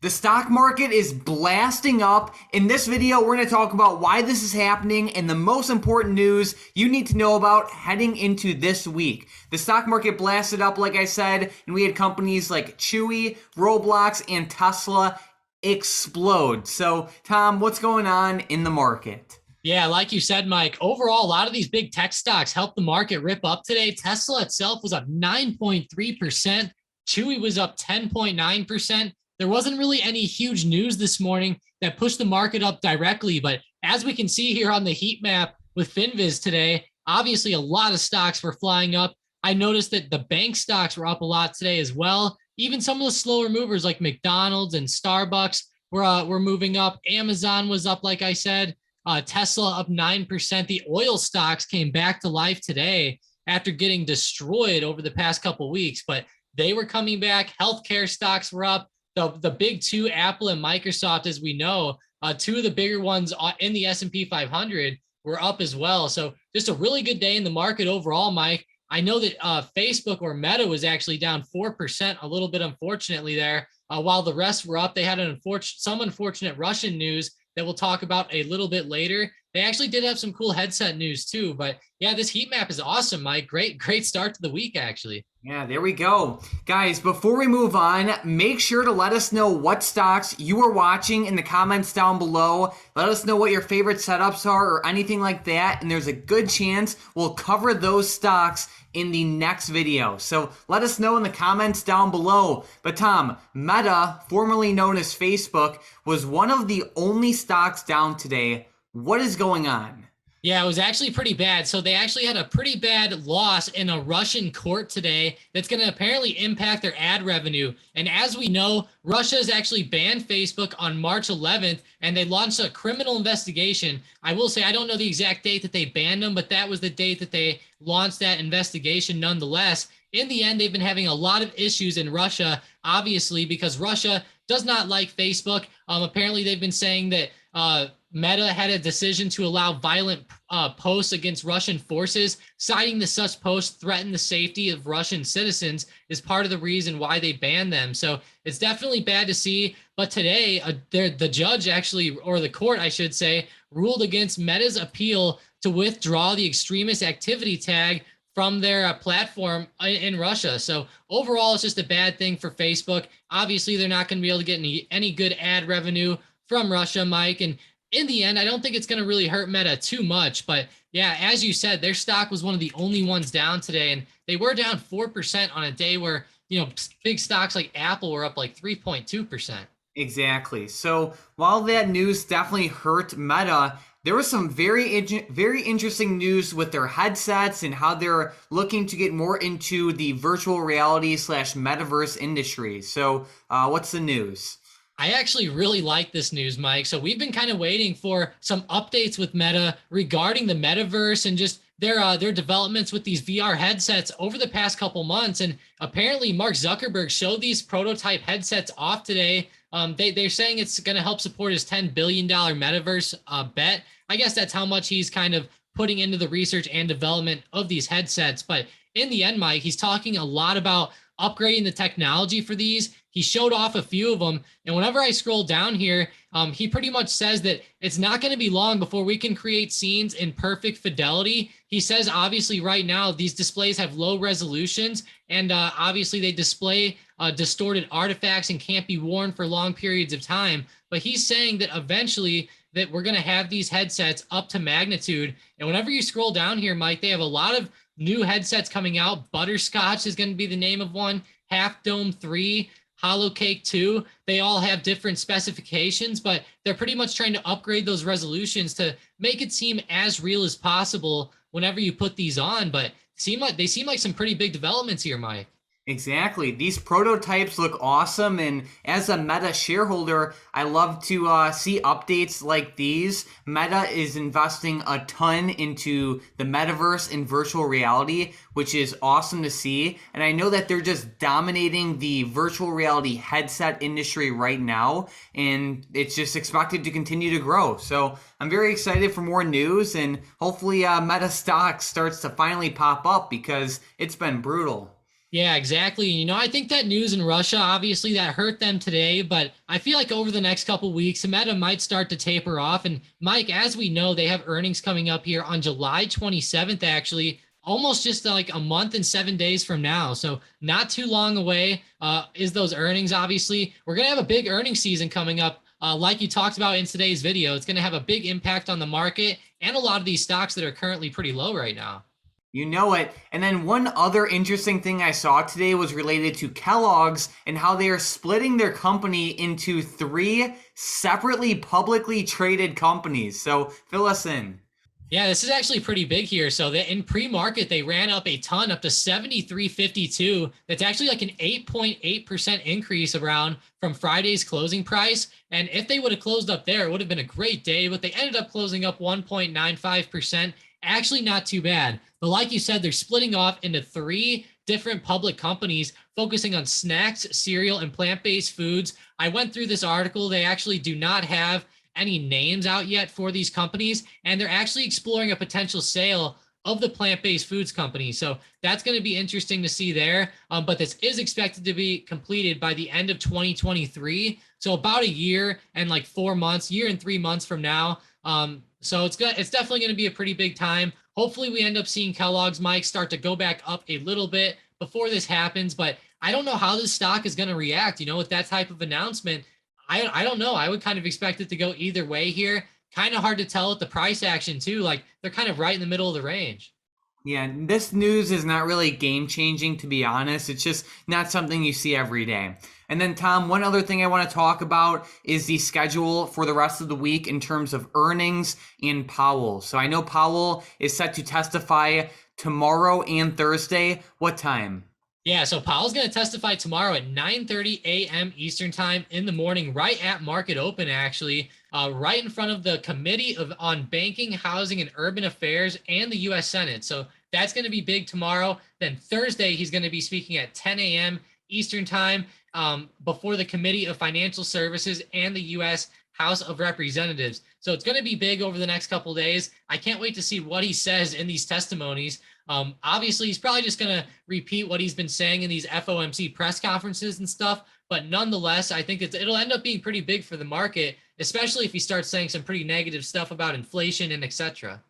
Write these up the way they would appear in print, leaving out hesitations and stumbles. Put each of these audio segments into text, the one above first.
The stock market is blasting up. In this video, we're going to talk about why this is happening and the most important news you need to know about heading into this week. The stock market blasted up, like I said, and we had companies like Chewy, Roblox, and Tesla explode. So, Tom, what's going on in the market? Yeah, like you said, Mike, overall, a lot of these big tech stocks helped the market rip up today. Tesla itself was up 9.3%. Chewy was up 10.9%. There wasn't really any huge news this morning that pushed the market up directly. But as we can see here on the heat map with FinViz today, obviously a lot of stocks were flying up. I noticed that the bank stocks were up a lot today as well. Even some of the slower movers like McDonald's and Starbucks were moving up. Amazon was up, like I said. Tesla up 9%. The oil stocks came back to life today after getting destroyed over the past couple of weeks, but they were coming back. Healthcare stocks were up. The big two, Apple and Microsoft, as we know, two of the bigger ones in the S&P 500 were up as well. So just a really good day in the market overall, Mike. I know that Facebook or Meta was actually down 4%, a little bit unfortunately there, while the rest were up. They had some unfortunate Russian news that we'll talk about a little bit later. They actually did have some cool headset news too, but yeah, this heat map is awesome, Mike. Great start to the week, actually. Yeah, there we go. Guys, before we move on, make sure to let us know what stocks you are watching in the comments down below. Let us know what your favorite setups are or anything like that, and there's a good chance we'll cover those stocks in the next video. So let us know in the comments down below. But Tom, Meta, formerly known as Facebook, was one of the only stocks down today. What is going on? Yeah, it was actually pretty bad. So they actually had a pretty bad loss in a Russian court today that's going to apparently impact their ad revenue. And as we know, Russia has actually banned Facebook on March 11th, and they launched a criminal investigation. I will say I don't know the exact date that they banned them, but that was the date that they launched that investigation nonetheless. In the end, they've been having a lot of issues in Russia, obviously, because Russia does not like Facebook. Apparently, they've been saying that Meta had a decision to allow violent posts against Russian forces, citing that such posts threaten the safety of Russian citizens is part of the reason why they banned them. So it's definitely bad to see. But today, the judge actually, or the court, I should say, ruled against Meta's appeal to withdraw the extremist activity tag from their platform in Russia. So overall, it's just a bad thing for Facebook. Obviously, they're not going to be able to get any good ad revenue from Russia, Mike. And in the end, I don't think it's going to really hurt Meta too much. But yeah, as you said, their stock was one of the only ones down today. And they were down 4% on a day where, big stocks like Apple were up like 3.2%. Exactly. So while that news definitely hurt Meta, there was some very interesting news with their headsets and how they're looking to get more into the virtual reality / metaverse industry. So what's the news? I actually really like this news, Mike. So we've been kind of waiting for some updates with Meta regarding the metaverse and just their developments with these VR headsets over the past couple months. And apparently Mark Zuckerberg showed these prototype headsets off today. They're saying it's going to help support his $10 billion metaverse bet. I guess that's how much he's kind of putting into the research and development of these headsets. But in the end, Mike, he's talking a lot about upgrading the technology for these. He showed off a few of them. And whenever I scroll down here, he pretty much says that it's not going to be long before we can create scenes in perfect fidelity. He says, obviously, right now, these displays have low resolutions, and obviously they display distorted artifacts and can't be worn for long periods of time. But he's saying that eventually that we're going to have these headsets up to magnitude. And whenever you scroll down here, Mike, they have a lot of new headsets coming out. Butterscotch is going to be the name of one. Half Dome 3. Hollow Cake 2, they all have different specifications, but they're pretty much trying to upgrade those resolutions to make it seem as real as possible whenever you put these on. But they seem like some pretty big developments here, Mike. Exactly. These prototypes look awesome, and as a Meta shareholder, I love to see updates like these. Meta is investing a ton into the metaverse and virtual reality, which is awesome to see. And I know that they're just dominating the virtual reality headset industry right now, and it's just expected to continue to grow. So I'm very excited for more news, and hopefully Meta stock starts to finally pop up because it's been brutal. Yeah, exactly. I think that news in Russia, obviously, that hurt them today, but I feel like over the next couple weeks, Meta might start to taper off. And Mike, as we know, they have earnings coming up here on July 27th, actually, almost just like a month and 7 days from now. So not too long away is those earnings, obviously. We're going to have a big earnings season coming up. Like you talked about in today's video, it's going to have a big impact on the market and a lot of these stocks that are currently pretty low right now. You know it. And then one other interesting thing I saw today was related to Kellogg's and how they are splitting their company into three separately publicly traded companies. So fill us in. Yeah, this is actually pretty big here. So in pre-market, they ran up a ton up to 73.52. That's actually like an 8.8% increase around from Friday's closing price. And if they would have closed up there, it would have been a great day, but they ended up closing up 1.95%. Actually, not too bad. But like you said, they're splitting off into three different public companies focusing on snacks, cereal, and plant-based foods. I went through this article. They actually do not have any names out yet for these companies, and they're actually exploring a potential sale of the plant-based foods company. So that's going to be interesting to see there. But this is expected to be completed by the end of 2023. So about a year and like 4 months, year and 3 months from now. So it's definitely going to be a pretty big time. Hopefully we end up seeing Kellogg's, Mike, start to go back up a little bit before this happens. But I don't know how this stock is going to react, with that type of announcement. I don't know. I would kind of expect it to go either way here. Kind of hard to tell with the price action too. Like they're kind of right in the middle of the range. Yeah, this news is not really game changing, to be honest. It's just not something you see every day. And then, Tom, one other thing I want to talk about is the schedule for the rest of the week in terms of earnings and Powell. So I know Powell is set to testify tomorrow and Thursday. What time? Yeah, so Powell's going to testify tomorrow at 9:30 a.m. Eastern time in the morning, right at market open, actually, right in front of the Committee on Banking, Housing, and Urban Affairs and the U.S. Senate. So that's going to be big tomorrow. Then Thursday, he's going to be speaking at 10 a.m. Eastern time before the Committee of Financial Services and the U.S. House of Representatives. So it's going to be big over the next couple days. I can't wait to see what he says in these testimonies. Obviously, he's probably just going to repeat what he's been saying in these FOMC press conferences and stuff. But nonetheless, I think it'll end up being pretty big for the market, especially if he starts saying some pretty negative stuff about inflation and etc.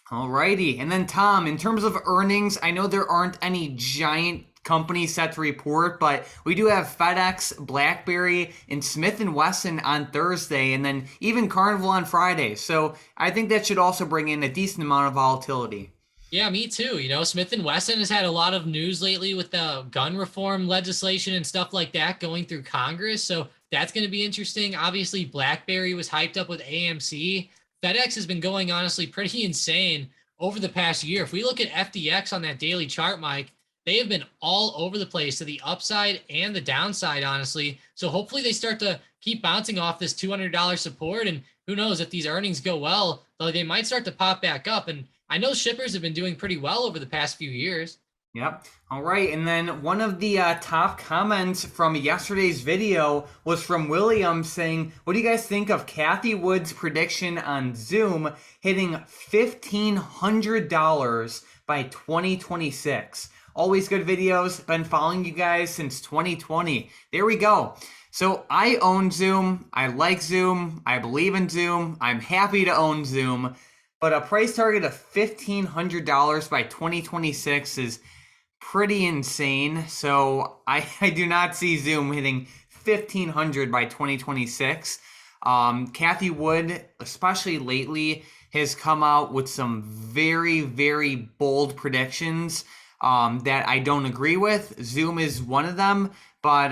Alrighty. And then, Tom, in terms of earnings, I know there aren't any giant companies set to report, but we do have FedEx, BlackBerry, and Smith & Wesson on Thursday, and then even Carnival on Friday. So I think that should also bring in a decent amount of volatility. Yeah, me too. Smith & Wesson has had a lot of news lately with the gun reform legislation and stuff like that going through Congress. So that's going to be interesting. Obviously, BlackBerry was hyped up with AMC. FedEx has been going honestly pretty insane over the past year. If we look at FDX on that daily chart, Mike, they have been all over the place to the upside and the downside, honestly. So hopefully they start to keep bouncing off this $200 support. And who knows, if these earnings go well, though, they might start to pop back up. And I know shippers have been doing pretty well over the past few years. Yep. All right. And then one of the top comments from yesterday's video was from William saying, what do you guys think of Kathy Wood's prediction on Zoom hitting $1,500 by 2026? Always good videos. Been following you guys since 2020. There we go. So I own Zoom. I like Zoom. I believe in Zoom. I'm happy to own Zoom. But a price target of $1,500 by 2026 is pretty insane. So I do not see Zoom hitting $1,500 by 2026. Kathy Wood, especially lately, has come out with some very, very bold predictions that I don't agree with. Zoom is one of them. But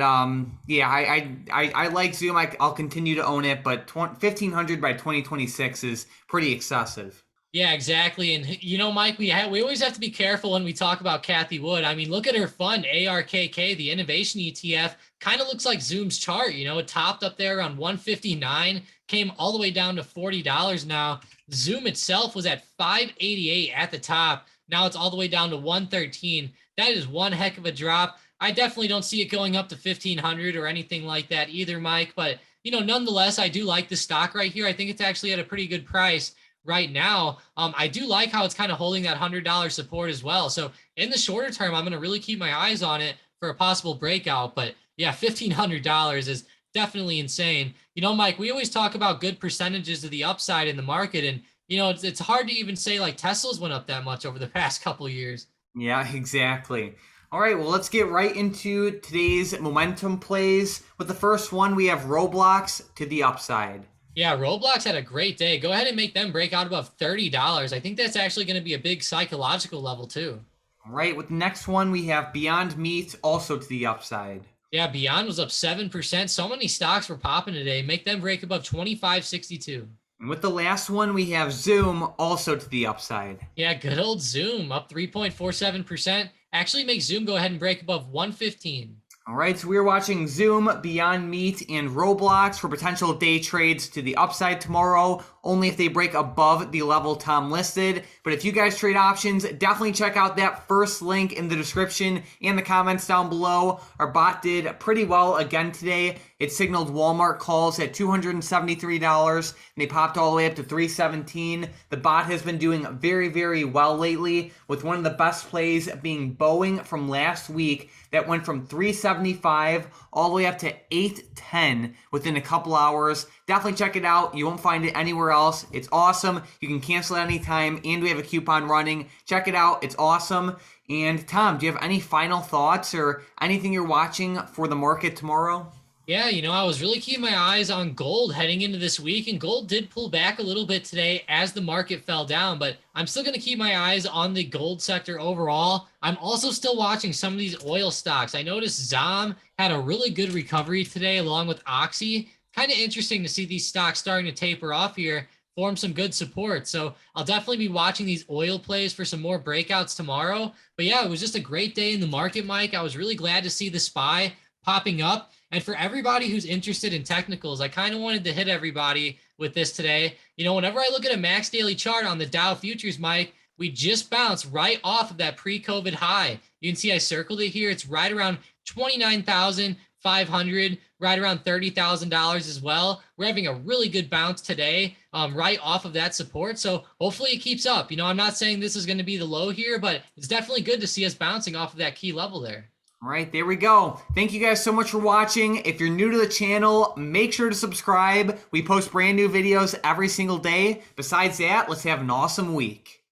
yeah, I like Zoom. I'll continue to own it, but 1,500 by 2026 is pretty excessive. Yeah, exactly. And Mike, we always have to be careful when we talk about Kathy Wood. I mean, look at her fund, ARKK, the innovation ETF, kind of looks like Zoom's chart. It topped up there around 159, came all the way down to $40 now. Zoom itself was at 588 at the top. Now it's all the way down to 113. That is one heck of a drop. I definitely don't see it going up to 1,500 or anything like that either, Mike. But, nonetheless, I do like the stock right here. I think it's actually at a pretty good price right now. I do like how it's kind of holding that $100 support as well. So in the shorter term, I'm going to really keep my eyes on it. for a possible breakout. But yeah, $1,500 is definitely insane. Mike, we always talk about good percentages of the upside in the market, and it's hard to even say like Tesla's went up that much over the past couple of years. Yeah, exactly. All right, well, let's get right into today's momentum plays. With the first one, we have Roblox to the upside. Yeah, Roblox had a great day. Go ahead and make them break out above $30. I think that's actually going to be a big psychological level too. All right, with the next one, we have Beyond Meat also to the upside. Yeah, Beyond was up 7%. So many stocks were popping today. Make them break above 25.62. And with the last one, we have Zoom also to the upside. Yeah, good old Zoom up 3.47%. Actually makes Zoom go ahead and break above 115. All right, so we're watching Zoom, Beyond Meat, and Roblox for potential day trades to the upside tomorrow, only if they break above the level Tom listed. But if you guys trade options, definitely check out that first link in the description and the comments down below. Our bot did pretty well again today. It signaled Walmart calls at $273, and they popped all the way up to $317. The bot has been doing very, very well lately, with one of the best plays being Boeing from last week that went from $375 all the way up to $810 within a couple hours. Definitely check it out. You won't find it anywhere else. It's awesome. You can cancel at any time, and we have a coupon running. Check it out. It's awesome. And Tom, do you have any final thoughts or anything you're watching for the market tomorrow? Yeah, I was really keeping my eyes on gold heading into this week, and gold did pull back a little bit today as the market fell down, but I'm still going to keep my eyes on the gold sector overall. I'm also still watching some of these oil stocks. I noticed ZOM had a really good recovery today along with Oxy. Kind of interesting to see these stocks starting to taper off here, form some good support. So I'll definitely be watching these oil plays for some more breakouts tomorrow. But yeah, it was just a great day in the market, Mike. I was really glad to see the SPY popping up. And for everybody who's interested in technicals, I kind of wanted to hit everybody with this today. Whenever I look at a max daily chart on the Dow futures, Mike, we just bounced right off of that pre-COVID high. You can see I circled it here. It's right around 29,500, right around $30,000 as well. We're having a really good bounce today, right off of that support. So hopefully it keeps up. I'm not saying this is going to be the low here, but it's definitely good to see us bouncing off of that key level there. All right, there we go. Thank you guys so much for watching. If you're new to the channel, make sure to subscribe. We post brand new videos every single day. Besides that, let's have an awesome week.